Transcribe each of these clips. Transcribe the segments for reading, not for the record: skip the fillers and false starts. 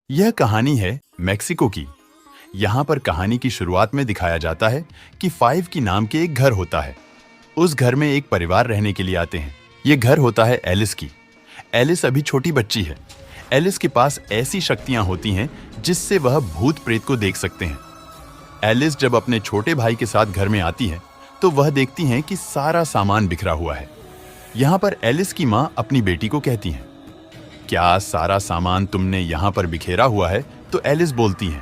यह कहानी है मेक्सिको की। यहाँ पर कहानी की शुरुआत में दिखाया जाता है कि फाइव की नाम के एक घर होता है। उस घर में एक परिवार रहने के लिए आते हैं। ये घर होता है एलिस की। एलिस अभी छोटी बच्ची है। एलिस के पास ऐसी शक्तियां होती हैं जिससे वह भूत प्रेत को देख सकते हैं। एलिस जब अपने छोटे भाई के साथ घर में आती है तो वह देखती हैं कि सारा सामान बिखरा हुआ है। यहाँ पर एलिस की माँ अपनी बेटी को कहती हैं, क्या सारा सामान तुमने यहाँ पर बिखेरा हुआ है? तो एलिस बोलती है,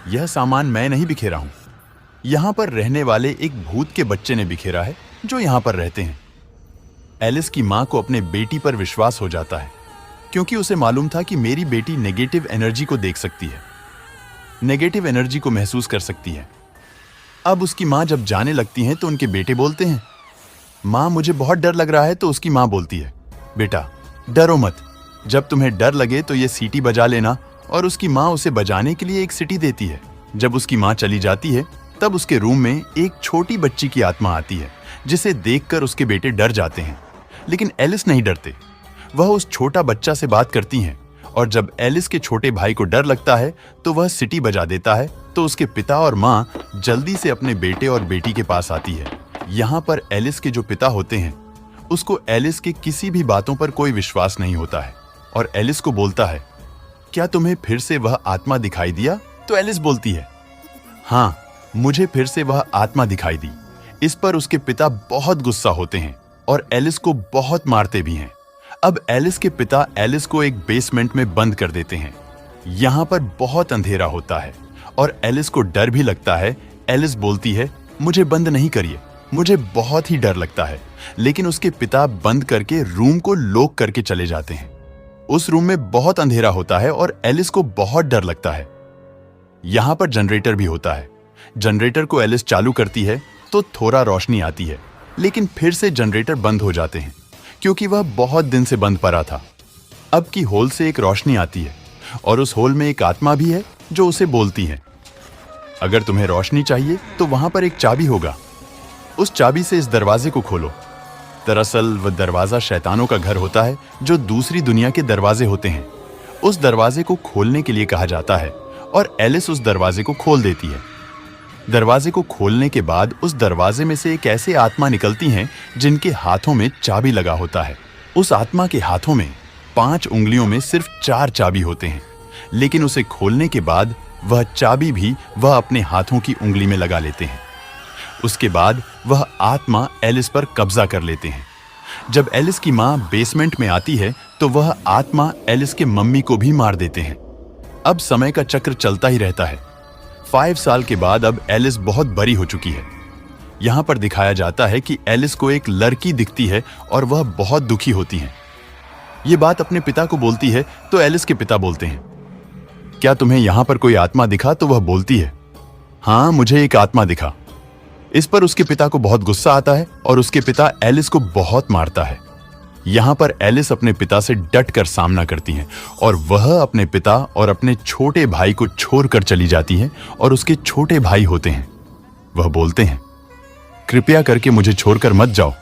यह सामान मैं नहीं बिखेरा हूँ, यहाँ पर रहने वाले एक भूत के बच्चे ने बिखेरा है जो यहाँ पर रहते हैं। एलिस की माँ को अपने बेटी पर विश्वास हो जाता है क्योंकि उसे मालूम था कि मेरी बेटी नेगेटिव एनर्जी को देख सकती है, नेगेटिव एनर्जी को महसूस कर सकती है। अब उसकी माँ जब जाने लगती हैं तो उनके बेटे बोलते हैं, माँ मुझे बहुत डर लग रहा है। तो उसकी माँ बोलती है, बेटा डरो मत, जब तुम्हें डर लगे तो ये सीटी बजा लेना। और उसकी माँ उसे बजाने के लिए एक सीटी देती है। जब उसकी माँ चली जाती है तब उसके रूम में एक छोटी बच्ची की आत्मा आती है जिसे देखकर उसके बेटे डर जाते हैं, लेकिन एलिस नहीं डरते। वह उस छोटा बच्चा से बात करती हैं और जब एलिस के छोटे भाई को डर लगता है तो वह सीटी बजा देता है। तो उसके पिता और माँ जल्दी से अपने बेटे और बेटी के पास आती है। यहाँ पर एलिस के जो पिता होते हैं उसको एलिस के किसी भी बातों पर कोई विश्वास नहीं होता है और एलिस को बोलता है, क्या तुम्हें फिर से वह आत्मा दिखाई दिया? तो एलिस बोलती है, हाँ मुझे फिर से वह आत्मा दिखाई दी। इस पर उसके पिता बहुत गुस्सा होते हैं और एलिस को बहुत मारते भी हैं। अब एलिस के पिता एलिस को एक बेसमेंट में बंद कर देते हैं। यहाँ पर बहुत अंधेरा होता है और एलिस को डर भी लगता है। एलिस बोलती है, मुझे बंद नहीं करिए, मुझे बहुत ही डर लगता है। लेकिन उसके पिता बंद करके रूम को लॉक करके चले जाते हैं। उस रूम में बहुत अंधेरा होता है और एलिस को बहुत डर लगता है। यहाँ पर जनरेटर भी होता है। जनरेटर को एलिस चालू करती है तो थोड़ा रोशनी आती है, लेकिन फिर से जनरेटर बंद हो जाते हैं क्योंकि वह बहुत दिन से बंद पड़ा था। अब की होल से एक रोशनी आती है और उस होल में एक आत्मा भी है जो उसे बोलती है, अगर तुम्हें रोशनी चाहिए तो वहां पर एक चाबी होगा, उस चाबी से इस दरवाजे को खोलो। दरअसल वह दरवाजा शैतानों का घर होता है जो दूसरी दुनिया के दरवाजे होते हैं। उस दरवाजे को खोलने के लिए कहा जाता है और एलिस उस दरवाजे को खोल देती है। दरवाजे को खोलने के बाद उस दरवाजे में से एक ऐसे आत्मा निकलती हैं जिनके हाथों में चाबी लगा होता है। उस आत्मा के हाथों में 5 उंगलियों में सिर्फ 4 चाबी होते हैं, लेकिन उसे खोलने के बाद वह चाबी भी वह अपने हाथों की उंगली में लगा लेते हैं। उसके बाद वह आत्मा एलिस पर कब्जा कर लेते हैं। जब एलिस की माँ बेसमेंट में आती है तो वह आत्मा एलिस के मम्मी को भी मार देते हैं। अब समय का चक्र चलता ही रहता है। 5 साल के बाद अब एलिस बहुत बड़ी हो चुकी है। यहाँ पर दिखाया जाता है कि एलिस को एक लड़की दिखती है और वह बहुत दुखी होती है। ये बात अपने पिता को बोलती है तो एलिस के पिता बोलते हैं, क्या तुम्हें यहाँ पर कोई आत्मा दिखा? तो वह बोलती है, हाँ मुझे एक आत्मा दिखा। इस पर उसके पिता को बहुत गुस्सा आता है और उसके पिता एलिस को बहुत मारता है। यहाँ पर एलिस अपने पिता से डट कर सामना करती है और वह अपने पिता और अपने छोटे भाई को छोड़कर चली जाती है। और उसके छोटे भाई होते हैं, वह बोलते हैं, कृपया करके मुझे छोड़कर मत जाओ।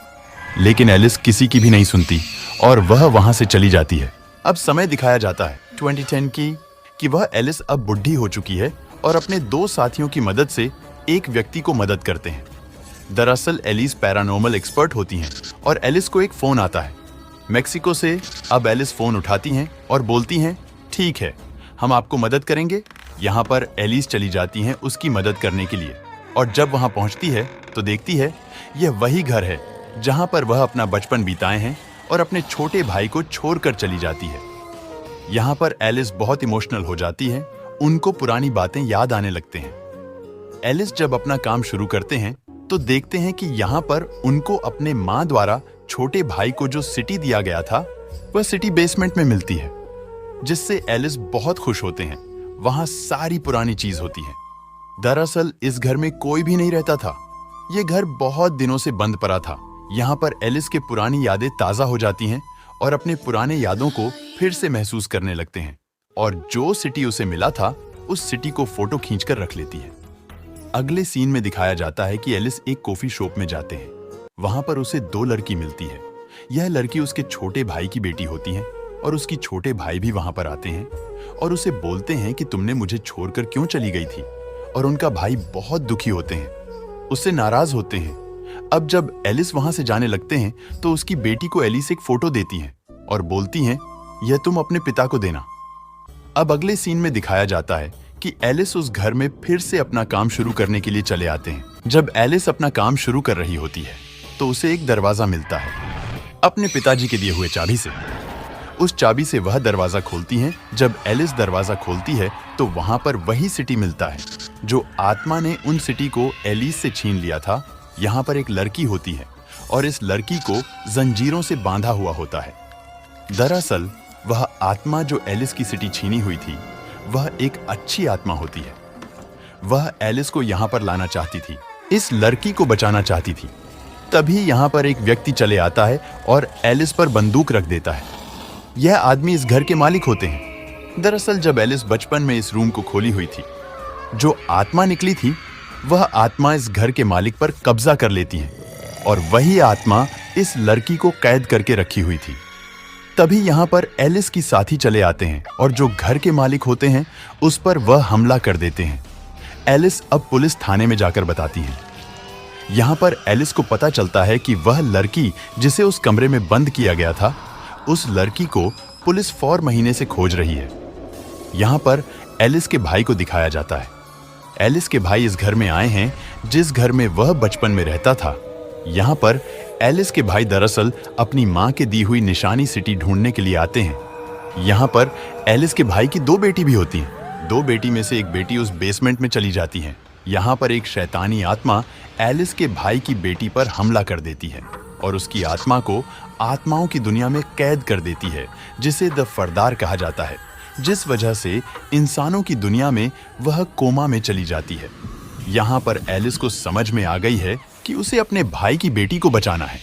लेकिन एलिस किसी की भी नहीं सुनती और वह वहां से चली जाती है। अब समय दिखाया जाता है 2010 की कि वह एलिस अब बुढ़ी हो चुकी है और अपने 2 साथियों की मदद से एक व्यक्ति को मदद करते हैं। दरअसल एलिस पैरानॉर्मल एक्सपर्ट होती हैं और एलिस को एक फोन आता है मेक्सिको से। अब एलिस फोन उठाती हैं और बोलती हैं, ठीक है हम आपको मदद करेंगे। यहाँ पर एलिस चली जाती हैं उसकी मदद करने के लिए और जब वहाँ पहुँचती है तो देखती है यह वही घर है जहाँ पर वह अपना बचपन बिताए हैं और अपने छोटे भाई को छोड़कर चली जाती है। यहाँ पर एलिस बहुत इमोशनल हो जाती है, उनको पुरानी बातें याद आने लगते हैं। एलिस जब अपना काम शुरू करते हैं तो देखते हैं कि यहाँ पर उनको अपने माँ द्वारा छोटे भाई को जो सिटी दिया गया था वह सिटी बेसमेंट में मिलती है, जिससे एलिस बहुत खुश होते हैं। वहां सारी पुरानी चीज होती है। दरअसल इस घर में कोई भी नहीं रहता था, ये घर बहुत दिनों से बंद पड़ा था। यहाँ पर एलिस के पुरानी यादें ताजा हो जाती हैं और अपने पुराने यादों को फिर से महसूस करने लगते हैं और जो सिटी उसे मिला था उस सिटी को फोटो खींचकर रख लेती है। अगले सीन में दिखाया जाता है कि एलिस एक कॉफी शॉप में जाते हैं। वहां पर उसे 2 लड़की मिलती है। यह लड़की उसके छोटे भाई की बेटी होती है और उसकी छोटे भाई भी वहां पर आते हैं और उसे बोलते हैं कि तुमने मुझे छोड़कर क्यों चली गई थी, और उनका भाई बहुत दुखी होते हैं, उससे नाराज होते हैं। अब जब एलिस वहां से जाने लगते हैं तो उसकी बेटी को एलिस एक फोटो देती हैं और बोलती हैं, यह तुम अपने पिता को देना। अब अगले सीन में दिखाया जाता है कि एलिस उस घर में फिर से अपना काम शुरू करने के लिए चले आते हैं। जब एलिस अपना काम शुरू कर रही होती है तो उसे एक दरवाजा मिलता है अपने पिताजी के दिए हुए चाबी से। उस चाबी से वह दरवाजा खोलती हैं। जब एलिस दरवाजा खोलती है तो वहां पर वही सिटी मिलता है जो आत्मा ने उन सिटी को एलिस से छीन लिया था। यहाँ पर एक लड़की होती है और इस लड़की को जंजीरों से बांधा हुआ होता है। दरअसल वह आत्मा जो एलिस की सिटी छीनी हुई थी वह एक अच्छी आत्मा होती है। वह एलिस को यहाँ पर लाना चाहती थी, इस लड़की को बचाना चाहती थी। तभी यहाँ पर एक व्यक्ति चले आता है और एलिस पर बंदूक रख देता है। यह आदमी इस घर के मालिक होते हैं। दरअसल जब एलिस बचपन में इस रूम को खोली हुई थी, जो आत्मा निकली थी वह आत्मा इस घर के मालिक पर कब्जा कर लेती है और वही आत्मा इस लड़की को कैद करके रखी हुई थी। तभी यहाँ पर एलिस की साथी चले आते हैं और जो घर के मालिक होते हैं उस पर वह हमला कर देते हैं। एलिस अब पुलिस थाने में जाकर बताती है। यहाँ पर एलिस को पता चलता है कि वह लड़की जिसे उस कमरे में बंद किया गया था, उस लड़की को पुलिस 4 महीने से खोज रही है। यहाँ पर एलिस के भाई को दिखाया जाता है। एलिस के भाई इस घर में आए हैं जिस घर में वह बचपन में रहता था। यहाँ पर एलिस के भाई दरअसल अपनी माँ के दी हुई निशानी सिटी ढूंढने के लिए आते हैं। यहाँ पर एलिस के भाई की 2 बेटी भी होती हैं। 2 बेटी में से एक बेटी उस बेसमेंट में चली जाती है। यहाँ पर एक शैतानी आत्मा एलिस के भाई की बेटी पर हमला कर देती है और उसकी आत्मा को आत्माओं की दुनिया में कैद कर देती है, जिसे द फरदार कहा जाता है, जिस वजह से इंसानों की दुनिया में वह कोमा में चली जाती है। यहाँ पर एलिस को समझ में आ गई है कि उसे अपने भाई की बेटी को बचाना है,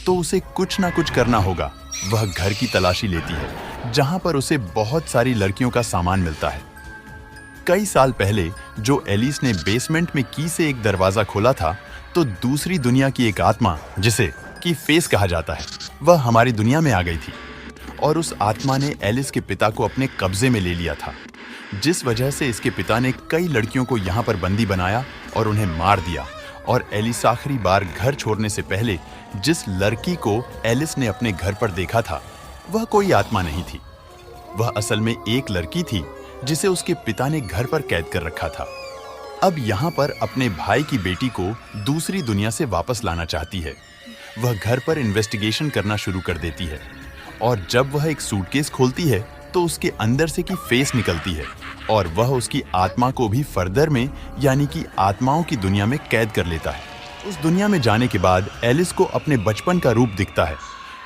तो उसे कुछ ना कुछ करना होगा। वह घर की तलाशी लेती है जहाँ पर उसे बहुत सारी लड़कियों का सामान मिलता है। कई साल पहले जो एलिस ने बेसमेंट में की से एक दरवाजा खोला था, तो दूसरी दुनिया की एक आत्मा जिसे की फेस कहा जाता है, वह हमारी दुनिया में आ गई थी और उस आत्मा ने एलिस के पिता को अपने कब्जे में ले लिया था, जिस वजह से इसके पिता ने कई लड़कियों को यहाँ पर बंदी बनाया और उन्हें मार दिया। और एलिस आखिरी बार घर छोड़ने से पहले जिस लड़की को एलिस ने अपने घर पर देखा था वह कोई आत्मा नहीं थी, वह असल में एक लड़की थी जिसे उसके पिता ने घर पर कैद कर रखा था। अब यहाँ पर अपने भाई की बेटी को दूसरी दुनिया से वापस लाना चाहती है। वह घर पर इन्वेस्टिगेशन करना शुरू कर देती है और जब वह एक सूटकेस खोलती है तो उसके अंदर से की फेस निकलती है और वह उसकी आत्मा को भी फर्दर में यानी कि आत्माओं की दुनिया में कैद कर लेता है। उस दुनिया में जाने के बाद एलिस को अपने बचपन का रूप दिखता है।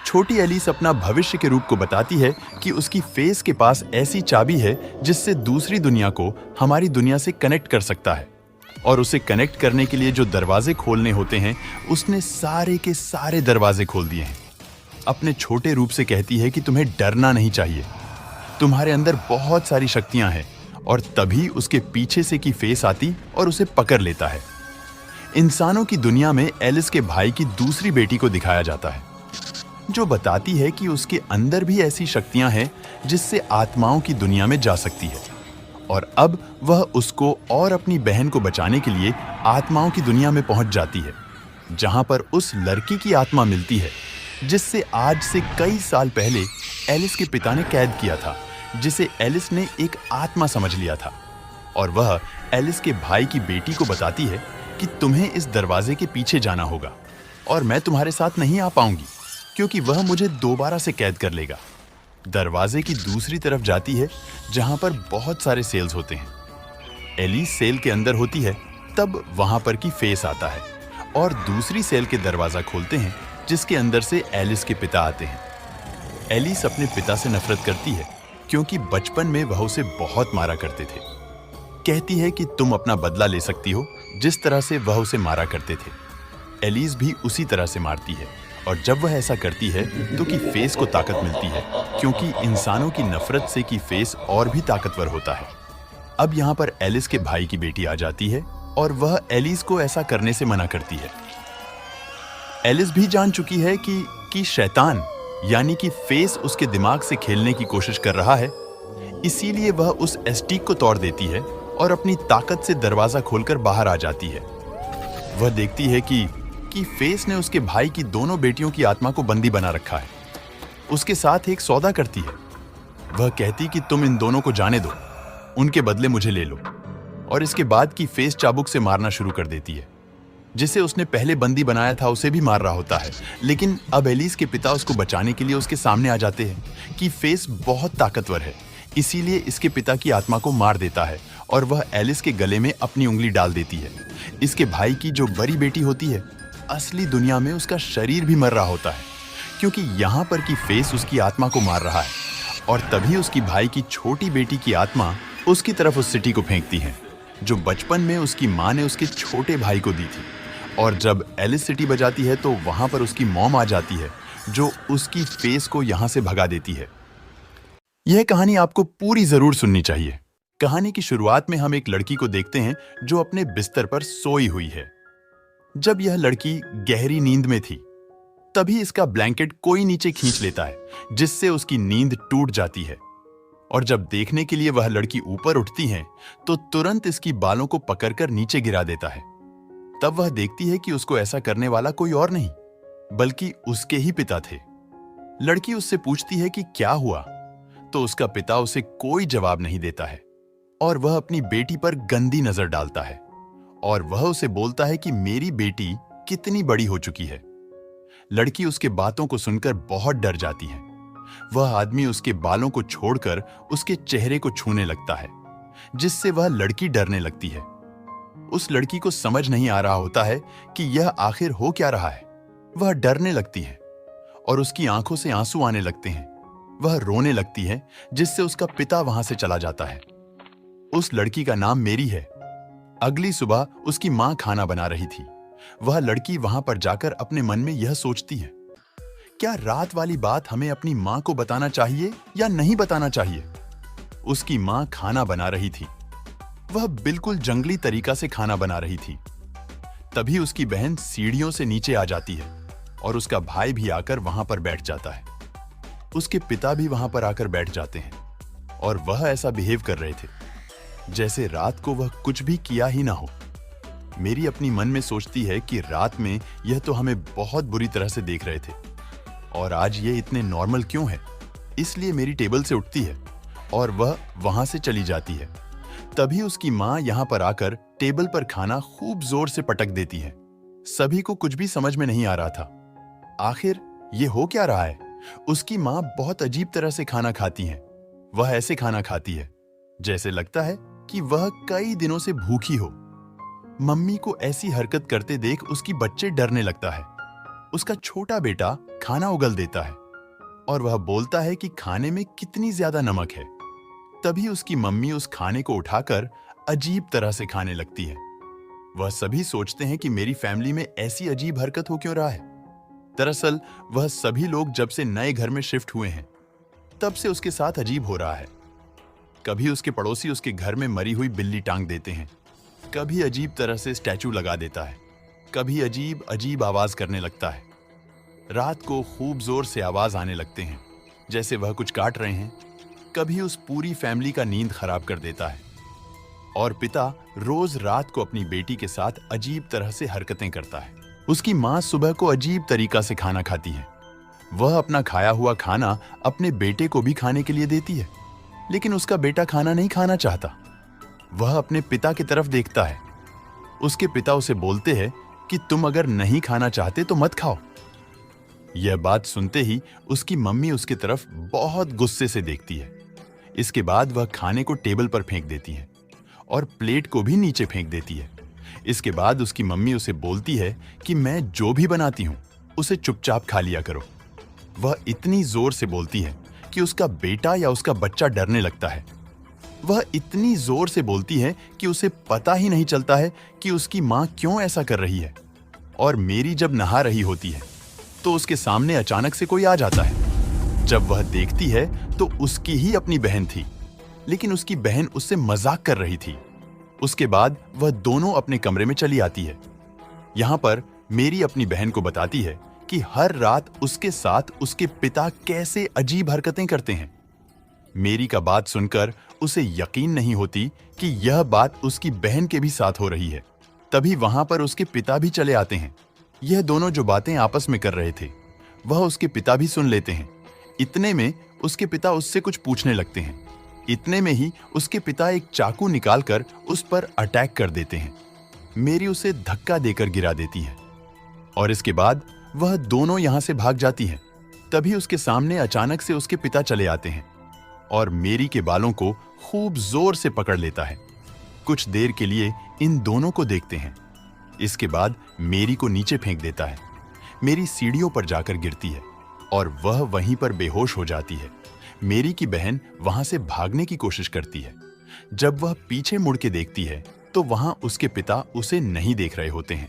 छोटी एलिस अपना भविष्य के रूप को बताती है कि उसकी फेस के पास ऐसी चाबी है जिससे दूसरी दुनिया को हमारी दुनिया से कनेक्ट कर सकता है, और उसे कनेक्ट करने के लिए जो दरवाजे खोलने होते हैं उसने सारे के सारे दरवाजे खोल दिए हैं। अपने छोटे रूप से कहती है कि तुम्हें डरना नहीं चाहिए, तुम्हारे अंदर बहुत सारी शक्तियां हैं। और तभी उसके पीछे से की फेस आती और उसे पकड़ लेता है। इंसानों की दुनिया में एलिस के भाई की दूसरी बेटी को दिखाया जाता है, जो बताती है कि उसके अंदर भी ऐसी शक्तियां हैं जिससे आत्माओं की दुनिया में जा सकती है। और अब वह उसको और अपनी बहन को बचाने के लिए आत्माओं की दुनिया में पहुंच जाती है, जहां पर उस लड़की की आत्मा मिलती है जिससे आज से कई साल पहले एलिस के पिता ने कैद किया था, जिसे एलिस ने एक आत्मा समझ लिया था। और वह एलिस के भाई की बेटी को बताती है कि तुम्हें इस दरवाजे के पीछे जाना होगा और मैं तुम्हारे साथ नहीं आ पाऊंगी क्योंकि वह मुझे दोबारा से कैद कर लेगा। दरवाजे की दूसरी तरफ जाती है जहां पर बहुत सारे सेल्स होते हैं। एलिस सेल के अंदर होती है, तब वहां पर की फेस आता है और दूसरी सेल के दरवाजा खोलते हैं जिसके अंदर से एलिस के पिता आते हैं। एलिस अपने पिता से नफरत करती है क्योंकि बचपन में वह उसे बहुत मारा करते थे। कहती है कि तुम अपना बदला ले सकती हो जिस तरह से वह उसे मारा करते थे। एलिस भी उसी तरह से मारती है और जब वह ऐसा करती है तो की फेस को ताकत मिलती है, क्योंकि इंसानों की नफरत से की फेस और भी ताकतवर होता है। अब यहाँ पर एलिस के भाई की बेटी आ जाती है और वह एलिस को ऐसा करने से मना करती है। एलिस भी जान चुकी है कि शैतान यानी कि फेस उसके दिमाग से खेलने की कोशिश कर रहा है, इसीलिए वह उस एस्टीक को तोड़ देती है और अपनी ताकत से दरवाजा खोलकर बाहर आ जाती है। वह देखती है कि फेस ने उसके भाई की दोनों बेटियों की आत्मा को बंदी बना रखा है। उसके साथ एक सौदा करती है। वह कहती कि तुम इन दोनों को जाने दो, उनके बदले मुझे ले लो। और इसके बाद की फेस चाबुक से मारना शुरू कर देती है। जिसे उसने पहले बंदी बनाया था उसे भी मार रहा होता है, लेकिन अब एलिस के पिता उसको बचाने के लिए उसके सामने आ जाते हैं कि फेस बहुत ताकतवर है, इसीलिए इसके पिता की आत्मा को मार देता है और वह एलिस के गले में अपनी उंगली डाल देती है। इसके भाई की जो बड़ी बेटी होती है, असली दुनिया में उसका शरीर भी मर रहा होता है, क्योंकि यहाँ पर की फेस उसकी आत्मा को मार रहा है। और तभी उसकी भाई की छोटी बेटी की आत्मा उसकी तरफ उस सिटी को फेंकती है जो बचपन में उसकी माँ ने उसके छोटे भाई को दी थी। और जब एलिस सिटी बजाती है तो वहां पर उसकी मॉम आ जाती है जो उसकी फेस को यहां से भगा देती है। यह कहानी आपको पूरी जरूर सुननी चाहिए। कहानी की शुरुआत में हम एक लड़की को देखते हैं जो अपने बिस्तर पर सोई हुई है। जब यह लड़की गहरी नींद में थी, तभी इसका ब्लैंकेट कोई नीचे खींच लेता है, जिससे उसकी नींद टूट जाती है। और जब देखने के लिए वह लड़की ऊपर उठती है तो तुरंत इसकी बालों को पकड़कर नीचे गिरा देता है। तब वह देखती है कि उसको ऐसा करने वाला कोई और नहीं बल्कि उसके ही पिता थे। लड़की उससे पूछती है कि क्या हुआ, तो उसका पिता उसे कोई जवाब नहीं देता है और वह अपनी बेटी पर गंदी नजर डालता है और वह उसे बोलता है कि मेरी बेटी कितनी बड़ी हो चुकी है। लड़की उसके बातों को सुनकर बहुत डर जाती है। वह आदमी उसके बालों को छोड़कर उसके चेहरे को छूने लगता है, जिससे वह लड़की डरने लगती है। उस लड़की को समझ नहीं आ रहा होता है कि यह आखिर हो क्या रहा है। वह डरने लगती है और उसकी आंखों से आंसू आने लगते हैं। वह रोने लगती है, जिससे उसका पिता वहां से चला जाता है। उस लड़की का नाम मेरी है। अगली सुबह उसकी मां खाना बना रही थी। वह लड़की वहां पर जाकर अपने मन में यह सोचती है, क्या रात वाली बात हमें अपनी मां को बताना चाहिए या नहीं बताना चाहिए। उसकी मां खाना बना रही थी। वह बिल्कुल जंगली तरीका से खाना बना रही थी। तभी उसकी बहन सीढ़ियों से नीचे आ जाती है और उसका भाई भी आकर वहां पर बैठ जाता है। उसके पिता भी वहां पर आकर बैठ जाते हैं और वह ऐसा बिहेव कर रहे थे जैसे रात को वह कुछ भी किया ही ना हो। मेरी अपनी मन में सोचती है कि रात में यह तो हमें बहुत बुरी तरह से देख रहे थे और आज ये इतने नॉर्मल क्यों है। इसलिए मेरी टेबल से उठती है और वह वहां से चली जाती है। तभी उसकी मां यहां पर आकर टेबल पर खाना खूब जोर से पटक देती है। सभी को कुछ भी समझ में नहीं आ रहा था। आखिर ये हो क्या रहा है। उसकी मां बहुत अजीब तरह से खाना खाती है। वह ऐसे खाना खाती है जैसे लगता है कि वह कई दिनों से भूखी हो। मम्मी को ऐसी हरकत करते देख उसकी बच्चे डरने लगता है। उसका छोटा बेटा खाना उगल देता है और वह बोलता है कि खाने में कितनी ज्यादा नमक है। तभी उसकी मम्मी उस खाने को उठाकर अजीब तरह से खाने लगती है। वह सभी सोचते हैं कि मेरी फैमिली में ऐसी अजीब हरकत हो क्यों रहा है। दरअसल वह सभी लोग जब से नए घर में शिफ्ट हुए हैं, तब से उसके साथ अजीब हो रहा है। कभी उसके पड़ोसी उसके घर में मरी हुई बिल्ली टांग देते हैं, कभी अजीब तरह से स्टैचू लगा देता है, कभी अजीब अजीब आवाज करने लगता है। रात को खूब जोर से आवाज आने लगते हैं जैसे वह कुछ काट रहे हैं। कभी उस पूरी फैमिली का नींद खराब कर देता है। और पिता रोज रात को अपनी बेटी के साथ अजीब तरह से हरकतें करता है। उसकी मां सुबह को अजीब तरीका से खाना खाती है। वह अपना खाया हुआ खाना अपने बेटे को भी खाने के लिए देती है, लेकिन उसका बेटा खाना नहीं खाना चाहता। वह अपने पिता की तरफ देखता है। उसके पिता उसे बोलते हैं कि तुम अगर नहीं खाना चाहते तो मत खाओ। यह बात सुनते ही उसकी मम्मी उसकी तरफ बहुत गुस्से से देखती है। इसके बाद वह खाने को टेबल पर फेंक देती है और प्लेट को भी नीचे फेंक देती है। इसके बाद उसकी मम्मी उसे बोलती है कि मैं जो भी बनाती हूं उसे चुपचाप खा लिया करो। वह इतनी जोर से बोलती है कि उसका बेटा या उसका बच्चा डरने लगता है। वह इतनी जोर से बोलती है कि उसे पता ही नहीं चलता है कि उसकी मां क्यों ऐसा कर रही है। और मेरी जब नहा रही होती है तो उसके सामने अचानक से कोई आ जाता है। जब वह देखती है तो उसकी ही अपनी बहन थी, लेकिन उसकी बहन उससे मजाक कर रही थी। उसके बाद वह दोनों अपने कमरे में चली आती है। यहां पर मेरी अपनी बहन को बताती है कि हर रात उसके साथ उसके पिता कैसे अजीब हरकतें करते हैं। मेरी का बात सुनकर उसे यकीन नहीं होती कि यह बात उसकी बहन के भी साथ हो रही है। तभी वहां पर उसके पिता भी चले आते हैं। यह दोनों जो बातें आपस में कर रहे थे वह उसके पिता भी सुन लेते हैं। इतने में उसके पिता उससे कुछ पूछने लगते हैं। इतने में ही उसके पिता एक चाकू निकालकर उस पर अटैक कर देते हैं। मेरी उसे धक्का देकर गिरा देती है और इसके बाद वह दोनों यहां से भाग जाती हैं। तभी उसके सामने अचानक से उसके पिता चले आते हैं और मेरी के बालों को खूब जोर से पकड़ लेता है। कुछ देर के लिए इन दोनों को देखते हैं। इसके बाद मेरी को नीचे फेंक देता है। मेरी सीढ़ियों पर जाकर गिरती है और वह वहीं पर बेहोश हो जाती है। मेरी की बहन वहां से भागने की कोशिश करती है। जब वह पीछे मुड़ के देखती है तो वहां उसके पिता उसे नहीं देख रहे होते हैं।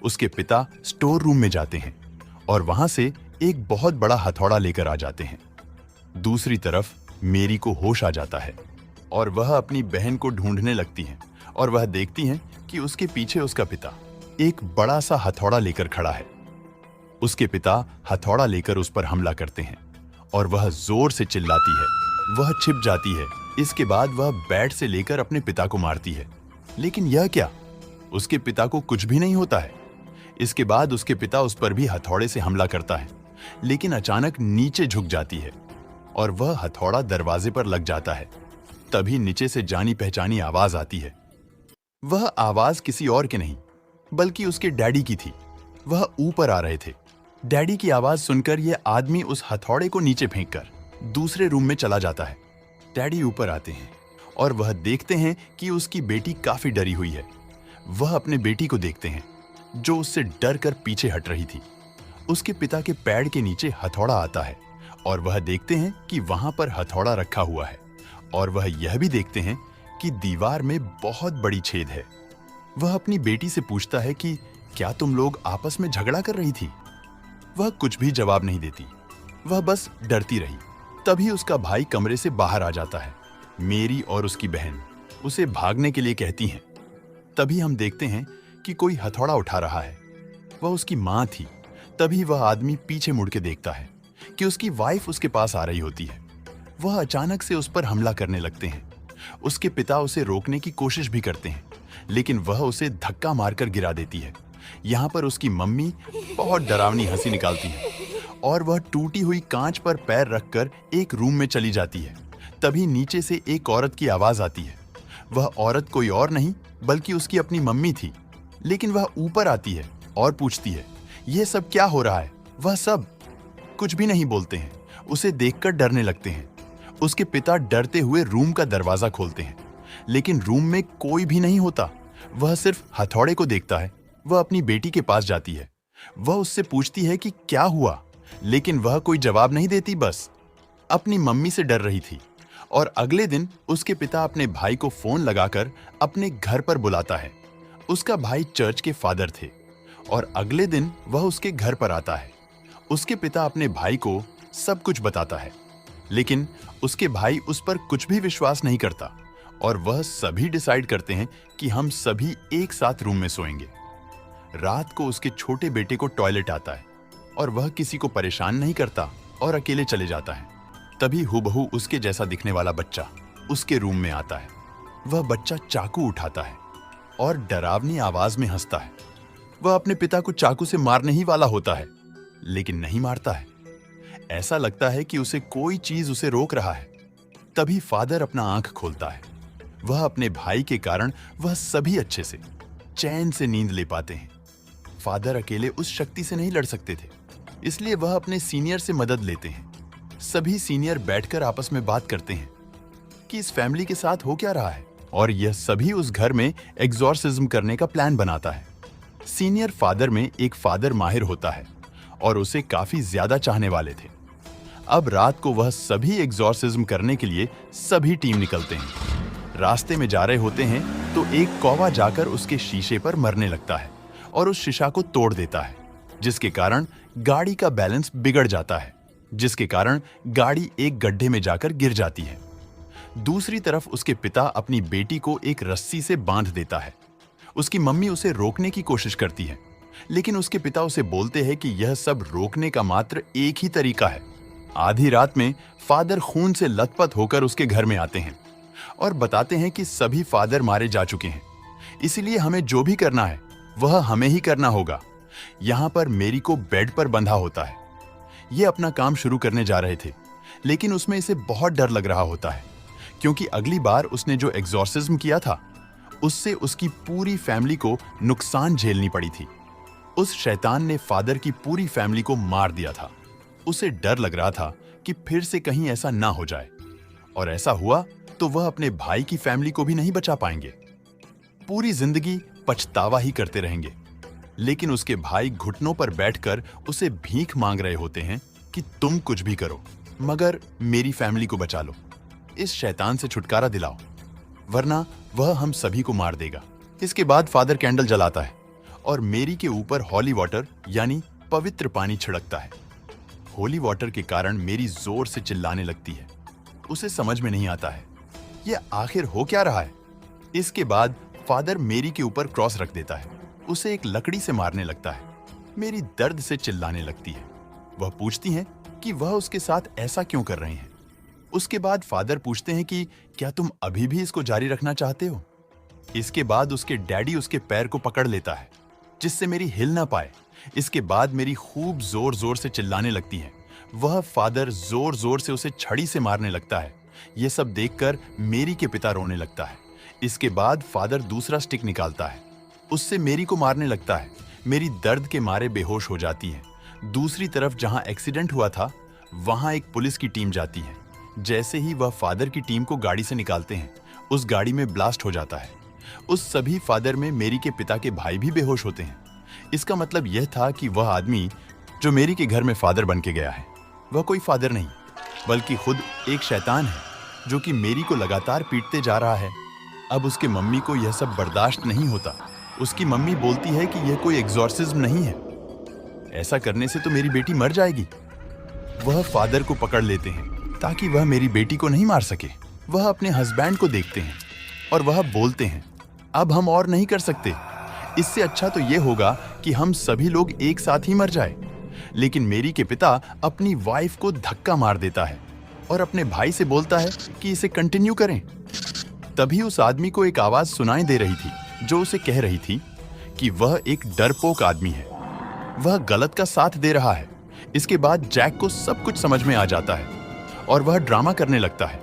उसके पिता स्टोर रूम में जाते हैं और वहां से एक बहुत बड़ा हथौड़ा लेकर आ जाते हैं। दूसरी तरफ मेरी को होश आ जाता है और वह अपनी बहन को ढूंढने लगती है और वह देखती है कि उसके पीछे उसका पिता एक बड़ा सा हथौड़ा लेकर खड़ा है। उसके पिता हथौड़ा लेकर उस पर हमला करते हैं और वह जोर से चिल्लाती है। वह छिप जाती है। इसके बाद वह बैट से लेकर अपने पिता को मारती है। लेकिन यह क्या, उसके पिता को कुछ भी नहीं होता है। इसके बाद उसके पिता उस पर भी हथौड़े से हमला करता है, लेकिन अचानक नीचे झुक जाती है और वह हथौड़ा दरवाजे पर लग जाता है। तभी नीचे से जानी पहचानी आवाज आती है। वह आवाज किसी और के नहीं बल्कि उसके डैडी की थी। वह ऊपर आ रहे थे। डैडी की आवाज सुनकर यह आदमी उस हथौड़े को नीचे फेंककर दूसरे रूम में चला जाता है। डैडी ऊपर आते हैं और वह देखते हैं कि उसकी बेटी काफी डरी हुई है। वह अपने बेटी को देखते हैं जो उससे डर कर पीछे हट रही थी। उसके पिता के पैर के नीचे हथौड़ा आता है और वह देखते हैं कि वहां पर हथौड़ा रखा हुआ है और वह यह भी देखते हैं कि दीवार में बहुत बड़ी छेद है। वह अपनी बेटी से पूछता है कि क्या तुम लोग आपस में झगड़ा कर रही थी? वह कुछ भी जवाब नहीं देती। वह बस डरती रही। तभी उसका भाई कमरे से बाहर आ जाता है। मेरी और उसकी बहन उसे भागने के लिए कहती हैं। तभी हम देखते हैं कि कोई हथौड़ा उठा रहा है। वह उसकी मां थी। तभी वह आदमी पीछे मुड़ के देखता है कि उसकी वाइफ उसके पास आ रही होती है। वह अचानक से उस पर हमला करने लगते हैं। उसके पिता उसे रोकने की कोशिश भी करते हैं, लेकिन वह उसे धक्का मारकर गिरा देती है। यहाँ पर उसकी मम्मी बहुत डरावनी हंसी निकालती है और वह टूटी हुई कांच पर पैर रखकर एक रूम में चली जाती है। तभी नीचे से एक औरत की आवाज आती है। वह औरत कोई और नहीं बल्कि उसकी अपनी मम्मी थी। लेकिन वह ऊपर आती है और पूछती है, यह सब क्या हो रहा है? वह सब कुछ भी नहीं बोलते हैं। उसे देखकर डरने लगते हैं। उसके पिता डरते हुए रूम का दरवाजा खोलते हैं, लेकिन रूम में कोई भी नहीं होता। वह सिर्फ हथौड़े को देखता है। वह अपनी बेटी के पास जाती है। वह उससे पूछती है कि क्या हुआ, लेकिन वह कोई जवाब नहीं देती, बस अपनी मम्मी से डर रही थी। और अगले दिन उसके पिता अपने भाई को फोन लगाकर अपने घर पर बुलाता है। उसका भाई चर्च के फादर थे और अगले दिन वह उसके घर पर आता है। उसके पिता अपने भाई को सब कुछ बताता है, लेकिन उसके भाई उस पर कुछ भी विश्वास नहीं करता और वह सभी डिसाइड करते हैं कि हम सभी एक साथ रूम में सोएंगे। रात को उसके छोटे बेटे को टॉयलेट आता है और वह किसी को परेशान नहीं करता और अकेले चले जाता है। तभी हुबहू उसके जैसा दिखने वाला बच्चा उसके रूम में आता है। वह बच्चा चाकू उठाता है और डरावनी आवाज में हंसता है। वह अपने पिता को चाकू से मारने ही वाला होता है, लेकिन नहीं मारता है। ऐसा लगता है कि उसे कोई चीज उसे रोक रहा है। तभी फादर अपना आंख खोलता है। वह अपने भाई के कारण वह सभी अच्छे से चैन से नींद ले पाते हैं। फादर अकेले उस शक्ति से नहीं लड़ सकते थे, इसलिए वह अपने सीनियर से मदद लेते हैं। सभी सीनियर बैठकर आपस में बात करते हैं कि इस फैमिली के साथ हो क्या रहा है, और यह सभी उस घर में एग्जॉर्सिज्म करने का प्लान बनाता है। सीनियर फादर में एक फादर माहिर होता है और उसे काफी ज्यादा चाहने वाले थे। अब रात को वह सभी एग्जॉर्सिज्म करने के लिए सभी टीम निकलते हैं। रास्ते में जा रहे होते हैं तो एक कौवा जाकर उसके शीशे पर मरने लगता है और उस शीशा को तोड़ देता है, जिसके कारण गाड़ी का बैलेंस बिगड़ जाता है, जिसके कारण गाड़ी एक गड्ढे में जाकर गिर जाती है। दूसरी तरफ उसके पिता अपनी बेटी को एक रस्सी से बांध देता है। उसकी मम्मी उसे रोकने की कोशिश करती है, लेकिन उसके पिता उसे बोलते हैं कि यह सब रोकने का मात्र एक ही तरीका है, आधी रात में फादर खून से लथपथ होकर उसके घर में आते हैं और बताते हैं कि सभी फादर मारे जा चुके हैं, इसीलिए हमें जो भी करना है वह हमें ही करना होगा। यहाँ पर मेरी को बेड पर बंधा होता है। ये अपना काम शुरू करने जा रहे थे, लेकिन उसमें इसे बहुत डर लग रहा होता है, क्योंकि अगली बार उसने जो एग्जॉर्सिज्म किया था उससे उसकी पूरी फैमिली को नुकसान झेलनी पड़ी थी। उस शैतान ने फादर की पूरी फैमिली को मार दिया था। उसे डर लग रहा था कि फिर से कहीं ऐसा ना हो जाए, और ऐसा हुआ तो वह अपने भाई की फैमिली को भी नहीं बचा पाएंगे। पूरी जिंदगी पछतावा ही करते रहेंगे। लेकिन उसके भाई घुटनों पर बैठकर उसे भीख मांग रहे होते हैं कि तुम कुछ भी करो, मगर मेरी फैमिली को बचा लो, इस शैतान से छुटकारा दिलाओ, वरना वह हम सभी को मार देगा। इसके बाद फादर कैंडल जलाता है और मेरी के ऊपर हॉली वाटर यानी पवित्र पानी छिड़कता है। होली वाटर के कारण मेरी जोर से चिल्लाने लगती है। उसे समझ में नहीं आता है ये आखिर हो क्या रहा है। इसके बाद फादर मेरी के ऊपर क्रॉस रख देता है, उसे एक लकड़ी से मारने लगता है। मेरी दर्द से चिल्लाने लगती है। वह पूछती हैं कि वह उसके साथ ऐसा क्यों कर रहे हैं। उसके बाद फादर पूछते हैं कि क्या तुम अभी भी इसको जारी रखना चाहते हो। इसके बाद उसके डैडी उसके पैर को पकड़ लेता है, जिससे मेरी हिल ना पाए। इसके बाद मेरी खूब जोर जोर से चिल्लाने लगती है। वह फादर जोर जोर से उसे छड़ी से मारने लगता है। यह सब देखकर मेरी के पिता रोने लगता है। इसके बाद फादर दूसरा स्टिक निकालता है, उससे मेरी को मारने लगता है। मेरी दर्द के मारे बेहोश हो जाती है। दूसरी तरफ जहां एक्सीडेंट हुआ था वहां एक पुलिस की टीम जाती है। जैसे ही वह फादर की टीम को गाड़ी से निकालते हैं, उस गाड़ी में ब्लास्ट हो जाता है। उस सभी फादर में मेरी के पिता के भाई भी बेहोश होते हैं। इसका मतलब यह था कि वह आदमी जो मेरी के घर में फादर बन के गया है, वह कोई फादर नहीं बल्कि खुद एक शैतान है, जो कि मेरी को लगातार पीटते जा रहा है। अब उसके मम्मी को यह सब बर्दाश्त नहीं होता। उसकी मम्मी बोलती है कि यह कोई एग्जॉर्सिज्म नहीं है, ऐसा करने से तो मेरी बेटी मर जाएगी। वह फादर को पकड़ लेते हैं ताकि वह मेरी बेटी को नहीं मार सके। वह अपने हस्बैंड को देखते हैं और वह बोलते हैं, अब हम और नहीं कर सकते, इससे अच्छा तो यह होगा कि हम सभी लोग एक साथ ही मर जाए। लेकिन मेरी के पिता अपनी वाइफ को धक्का मार देता है और अपने भाई से बोलता है कि इसे कंटिन्यू करें। तभी उस आदमी को एक आवाज सुनाई दे रही थी जो उसे कह रही थी कि वह एक डरपोक आदमी है, वह गलत का साथ दे रहा है। इसके बाद जैक को सब कुछ समझ में आ जाता है और वह ड्रामा करने लगता है,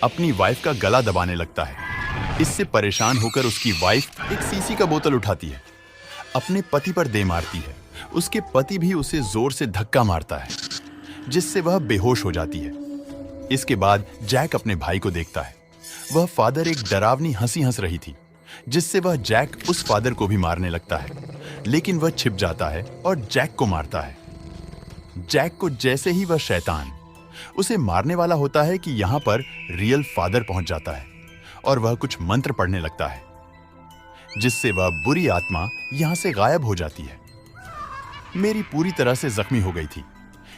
अपनी वाइफ का गला दबाने लगता है। इससे परेशान होकर उसकी वाइफ एक सीसी का बोतल उठाती है, अपने पति पर दे मारती है। उसके पति भी उसे जोर से धक्का मारता है, जिससे वह बेहोश हो जाती है। इसके बाद जैक अपने भाई को देखता है। वह फादर एक डरावनी हंसी हंस रही थी, जिससे वह जैक उस फादर को भी मारने लगता है, लेकिन वह छिप जाता है और जैक को मारता है। जैक को जैसे ही वह शैतान उसे मारने वाला होता है कि यहाँ पर रियल फादर पहुंच जाता है और वह कुछ मंत्र पढ़ने लगता है, जिससे वह बुरी आत्मा यहाँ से गायब हो जाती है। मेरी पूरी तरह से जख्मी हो गई थी।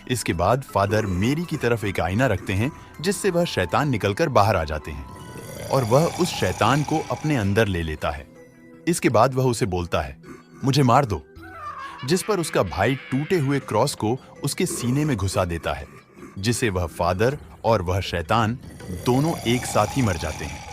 इसके बाद फादर मेरी की तरफ एक आईना रखते हैं, जिससे वह शैतान निकलकर बाहर आ जाते हैं और वह उस शैतान को अपने अंदर ले लेता है। इसके बाद वह उसे बोलता है, मुझे मार दो, जिस पर उसका भाई टूटे हुए क्रॉस को उसके सीने में घुसा देता है, जिसे वह फादर और वह शैतान दोनों एक साथ ही मर जाते हैं।